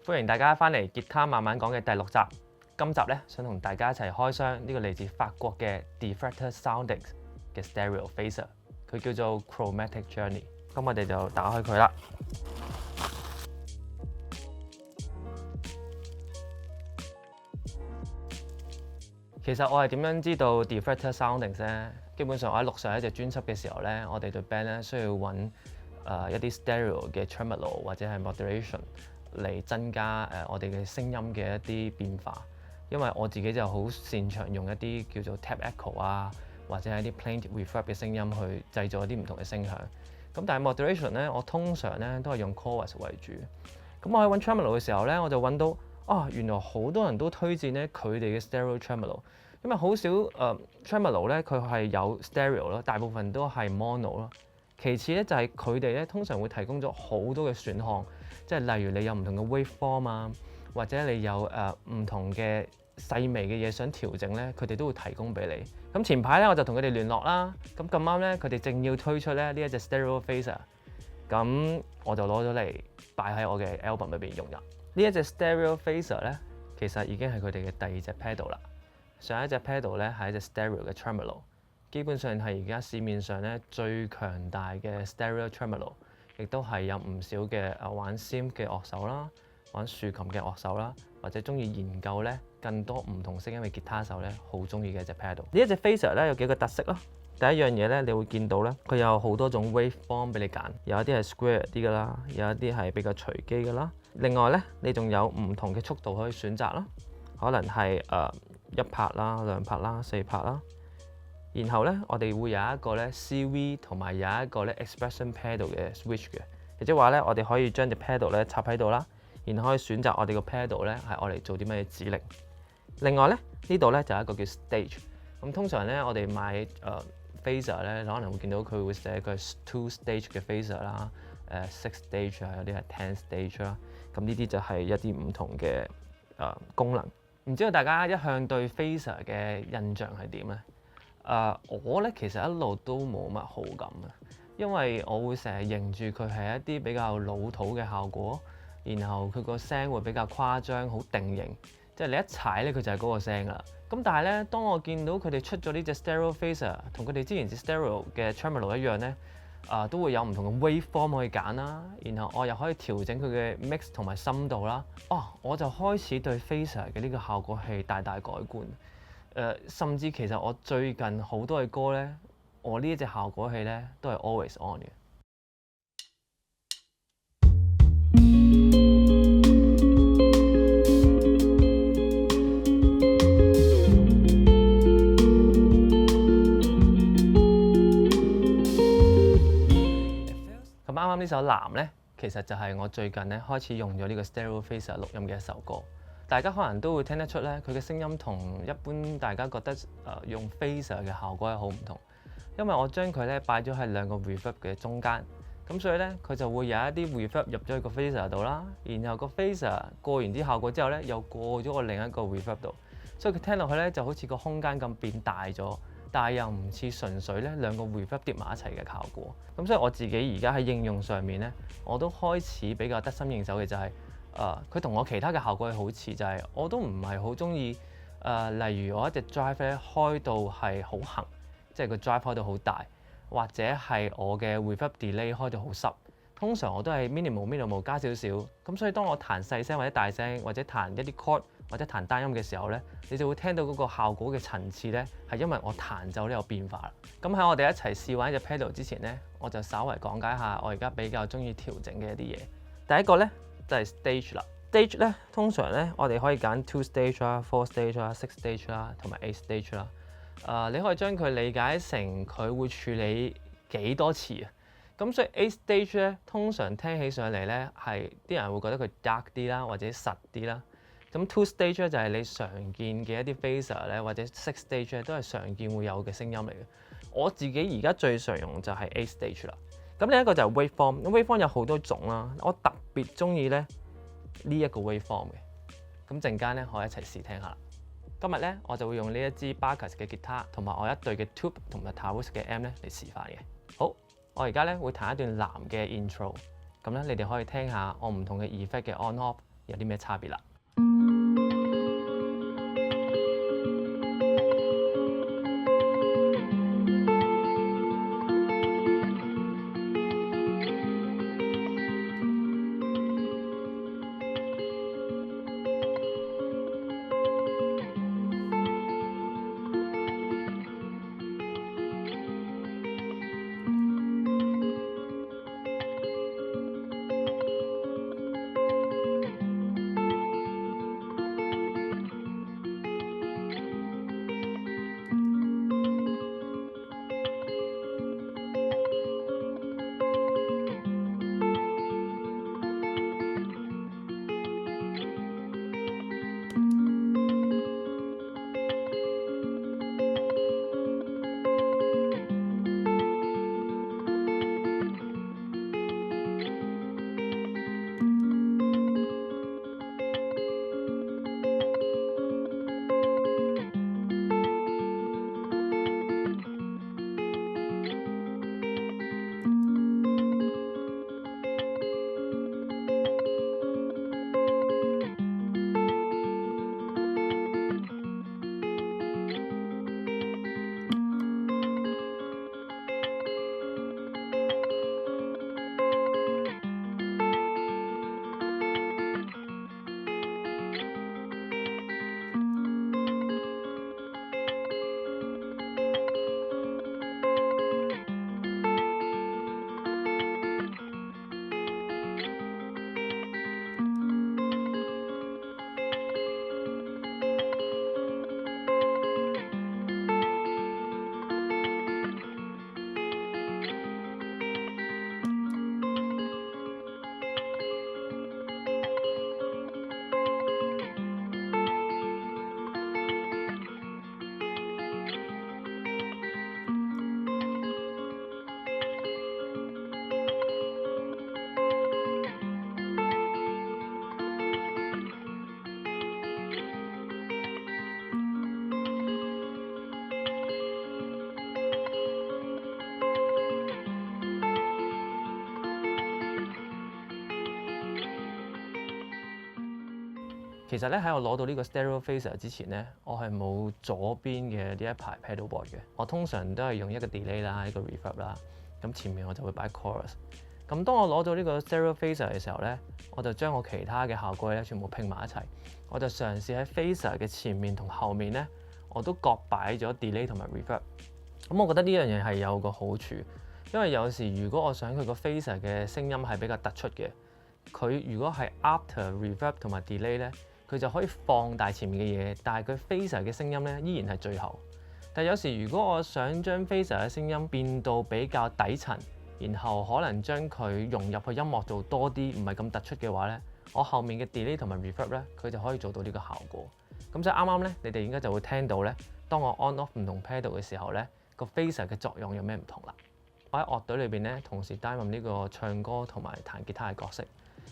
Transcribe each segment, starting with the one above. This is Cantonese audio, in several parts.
歡迎大家翻嚟吉他慢慢講嘅第6集。今集咧想同大家一齊開箱呢個嚟自法國嘅 Deflector Soundings 嘅 Stereo Phaser， 佢叫做 Chromatic Journey。咁我哋就打開佢啦。其實我係點樣知道 Deflector Soundings 咧？基本上我喺錄上一隻專輯嘅時候咧，我哋對 band 咧需要揾一啲 stereo 嘅 tremolo 或者係 modulation 嚟增加我哋嘅聲音嘅一啲變化。因為我自己就好擅長用一啲叫做 tap echo 啊，或者係一啲 plain reverb 嘅聲音去製造一啲唔同嘅聲響。咁但係 modulation 咧，我通常咧都係用 chorus 為主。咁我喺揾 tremolo 嘅時候咧，我就揾到原來好多人都推薦咧佢哋嘅 stereo tremolo。因為好少tremolo 咧，佢係有 stereo 咯，大部分都係 mono 咯。其次咧就係佢哋咧通常會提供咗好多嘅選項，即係例如你有唔同嘅 waveform 啊，或者你有唔同嘅細微嘅嘢想調整咧，佢哋都會提供俾你。咁前排咧我就同佢哋聯絡啦，咁咁啱咧佢哋正要推出咧呢一隻 Stereo Phaser， 咁我就攞咗嚟擺喺我嘅 album 裏邊用入。呢一隻 Stereo Phaser 咧，其實已經係佢哋嘅第2隻 pedal 啦。上一隻 pedal 咧係一隻 stereo 嘅 tremolo， 基本上係而家市面上咧最強大嘅 stereo tremolo， 亦都係有唔少嘅玩 synth 嘅樂手啦，玩豎琴嘅樂手啦，或者中意研究咧更多唔同聲音嘅吉他手咧，好中意嘅一隻 pedal。呢一隻 Phaser 咧有幾個特色咯。第一樣嘢咧，你會見到咧，佢有好多種 waveform 俾你揀，有一啲係 square 啲噶啦，有一啲係比較隨機噶啦。另外咧，你仲有唔同嘅速度可以選擇啦，可能係1拍啦、2拍啦、4拍啦。然後咧，我哋會有一個咧 CV 同埋有一個咧 expression pedal 嘅 switch 嘅，亦即係話咧，我哋可以將隻 pedal 咧插喺度啦，然後可以選擇我哋個 pedal 咧係我嚟做啲咩指令。另外咧，呢度咧就有一個叫 stage。咁通常咧，我哋買Phaser 咧，可能會見到佢會寫佢係 2 stage 嘅 Phaser 啦，6 stage 啊，有啲係10 stage 啦。咁呢啲就係一啲唔同嘅功能。唔知道大家一向對 Phaser 嘅印象係點咧？我咧其實一路都冇乜好感嘅，因為我會成日認住佢係一啲比較老土嘅效果，然後佢個聲會比較誇張，好定型，即係你一踩咧佢就係嗰個聲啦。咁但係咧，當我見到佢哋出咗呢隻 Stereo Phaser， 同佢哋之前隻 Stereo 嘅 Tremolo 一樣咧，都會有唔同嘅 waveform 可以揀啦，然後我又可以調整佢嘅 mix 同埋深度啦。我就開始對 Phaser 嘅呢個效果器大大改觀。甚至其實我最近好多嘅歌咧，我呢一隻效果器咧都係 always on 嘅。咁啱啱呢首藍咧，其實就係我最近咧開始用咗呢個 Stereo Phaser 錄音嘅一首歌。大家可能都會聽得出咧，佢嘅聲音同一般大家覺得用 Phaser 嘅效果係好唔同，因為我將佢咧擺咗喺2個 reverb 嘅中間，咁所以咧佢就會有一啲 reverb 入咗去個 Phaser 度啦，然後個 Phaser 過完啲效果之後咧，又過咗個另一個 reverb 度，所以佢聽落去咧就好似個空間咁變大咗，但係又唔似純粹咧2個 reverb 疊埋一齊嘅效果。咁所以我自己而家喺應用上面咧，我都開始比較得心應手嘅就係佢同我其他嘅效果係好似，就係我都唔係好中意例如我一隻 drive 咧開到係好行，即係個 drive 開到好大，或者係我嘅 reverb delay 開到好濕。通常我都係 minimal 加少少。咁所以當我彈細聲或者大聲，或者彈一啲 chord 或者彈單音嘅時候咧，你就會聽到嗰個效果嘅層次咧，係因為我彈奏呢個變化啦。咁喺我哋一齊試玩一隻 pedal 之前咧，我就稍為講解下我而家比較中意調整嘅一啲嘢。第一個咧就係 stage 啦。stage 咧通常咧我哋可以揀 2 stage 啦、4 stage 啦、6 stage 啦同埋8 stage 啦。你可以將佢理解成佢會處理幾多次啊。咁所以 8 stage 咧通常聽起上嚟咧係啲人會覺得佢 dark 啲啦，或者實啲啦。咁 2 stage 咧就係你常見嘅一啲 Phaser 咧，或者6 stage 咧都係常見會有嘅聲音嚟嘅。我自己而家最常用就係8 stage 啦。咁另一個就係 waveform。咁 waveform 有好多種啦，我特別中意咧呢一個 waveform 嘅。咁陣間咧，我一齊試聽下啦。今日咧，我就會用呢一支 Barkas 嘅吉他，同埋我一對嘅 Tube 同埋 Taurus 嘅 M 咧嚟示範嘅。好，我而家咧會彈一段藍嘅 intro，咁咧你哋可以聽下我唔同嘅 effect 嘅 on off 有啲咩差別啦。其實咧喺我攞到呢個 stereo phaser 之前咧，我係冇左邊嘅呢一排 pedal board 嘅。我通常都係用一個 delay 啦，一個 reverb 啦，咁前面我就會擺 chorus。咁當我攞到呢個 stereo phaser 嘅時候咧，我就將我其他嘅效果咧全部拼埋一齊。我就嘗試喺 phaser 嘅前面同後面咧，我都各擺咗 delay 同埋 reverb。咁我覺得呢樣嘢係有個好處，因為有時如果我想佢個 phaser 嘅聲音係比較突出嘅，佢如果係 after reverb 同埋 delay 咧，佢就可以放大前面嘅嘢，但係佢 phaser 嘅聲音咧依然係最後。但有時如果我想將 phaser 嘅聲音變到比較底層，然後可能將佢融入去音樂度多啲，唔係咁突出嘅話咧，我後面嘅 delay 同埋 reverb 咧，佢就可以做到呢個效果。咁所以啱啱咧，你哋應該就會聽到咧，當我 on off 唔同 pedal 嘅時候咧，個 phaser 嘅作用有咩唔同啦。我喺樂隊裏邊咧，同時擔任呢個唱歌同埋彈吉他嘅角色。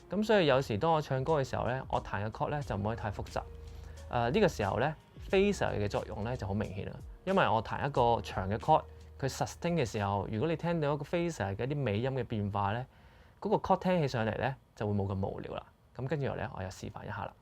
咁所以有時當我唱歌嘅時候咧，我彈嘅 chord 咧就唔可以太複雜。呢個時候咧 phaser 嘅作用咧就好明顯啦，因為我彈一個長嘅 chord，佢 sustain 嘅時候，如果你聽到一個 phaser 嘅一啲尾音嘅變化咧，嗰個 chord 聽起上嚟咧就會冇咁無聊啦。咁跟住落嚟，我又示範一下啦。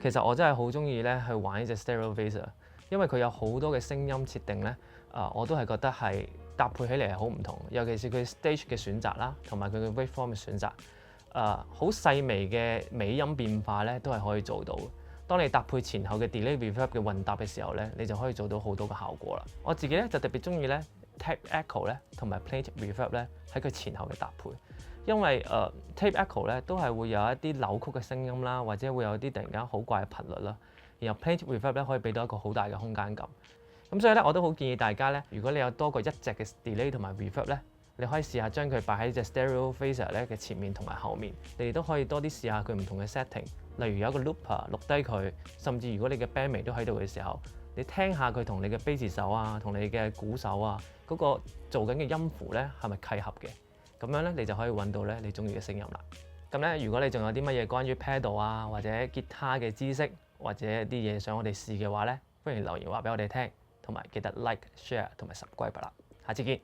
其實我真係好中意咧去玩呢隻 Stereo Phaser，因為佢有好多嘅聲音設定咧，我都係覺得係搭配起嚟係好唔同，尤其是佢 stage 嘅選擇啦，同埋佢嘅 waveform 嘅選擇，好細微嘅尾音變化咧都係可以做到嘅。當你搭配前後嘅 delay reverb 嘅混搭嘅時候咧，你就可以做到好多嘅效果啦。我自己咧就特別中意咧 tape echo 咧同埋 plate reverb 咧喺佢前後嘅搭配，因為tape echo 咧都係會有一啲扭曲嘅聲音啦，或者會有啲突然間好怪嘅頻率啦。然後 plate reverb 咧可以俾到一個好大嘅空間感。咁所以咧我都好建議大家咧，如果你有多過一隻嘅 delay 同埋 reverb 咧，你可以試下將佢擺喺隻 stereo phaser 咧嘅前面同埋後面，你哋都可以多啲試下佢唔同嘅 setting。例如有一個 looper 錄低佢，甚至如果你嘅 band 都喺度嘅時候，你聽下佢同你嘅 bass 手啊，同你嘅鼓手啊嗰個做緊嘅音符咧係咪契合嘅？咁樣咧你就可以揾到咧你中意嘅聲音啦。咁咧如果你仲有啲乜嘢關於 pedal 啊或者吉他嘅知識，或者啲嘢想我哋試嘅話咧，歡迎留言話俾我哋聽，同埋記得 like、share 同埋 subscribe 啦。下次見。